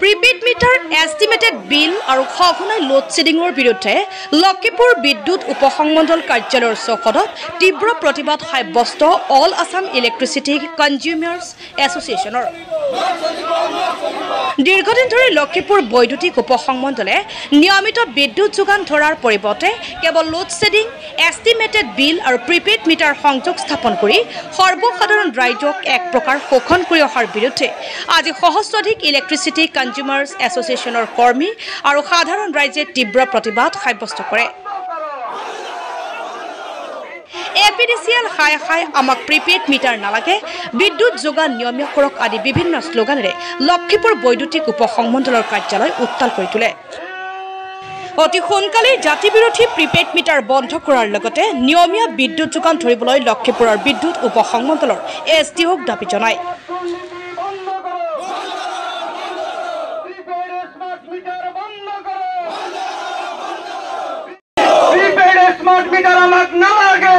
Prepaid metre estimated বিল আৰু সঘনাই load শ্বেডিঙৰ বিৰুদ্ধে লক্ষীপুৰ বিদ্যুৎ উপসংমণ্ডল কাৰ্যালয়ৰ চৌহদত তীব্ৰ প্ৰতিবাদ সাব্যস্ত অল আছাম ইলেক্ট্ৰিচিটি কনজিউমাৰ্ছ এছ'চিয়েশ্যনৰ। দীৰ্ঘদিন ধৰি লক্ষীপুৰ বৈদ্যুতিক উপসংমণ্ডলে নিয়মিত বিদ্যুৎ যোগান ধৰাৰ পৰিৱৰ্তে কেৱল লোড শ্বেডিং, এষ্টিমেটেড বিল আৰু প্ৰিপেড মিটাৰ সংযোগ স্থাপন কৰি সৰ্বসাধাৰণ ৰাইজক এক প্ৰকাৰ শোষণ কৰি অহাৰ বিৰুদ্ধে আজি সহস্ৰাধিক ইলেক্ট্ৰিচিটি কনজিউমাৰ্ছ এছ'চিয়েশ্যনৰ কৰ্মী আৰু সাধাৰণ ৰাইজে তীব্ৰ প্ৰতিবাদ সাব্যস্ত কৰে। এপিডিচিএল হাই হাই আমাক প্ৰিপেড মিটাৰ নালাগে, বিদ্যুৎ যোগান নিয়মীয়া কৰক আদি বিভিন্ন শ্লোগানেৰে লক্ষীপুৰ বৈদ্যুতিক উপসংমণ্ডলৰ কাৰ্যালয় উত্তাল কৰি তোলে। অতি সোনকালে জাতি বিৰোধী প্ৰিপেড মিটাৰ বন্ধ কৰাৰ লগতে নিয়মীয়া বিদ্যুৎ যোগান ধৰিবলৈ লক্ষীপুৰৰ বিদ্যুৎ উপসংমণ্ডলৰ এছডিঅ'ক দাবী জনায়। স্মাৰ্ট মিটাৰ আমাক নালাগে।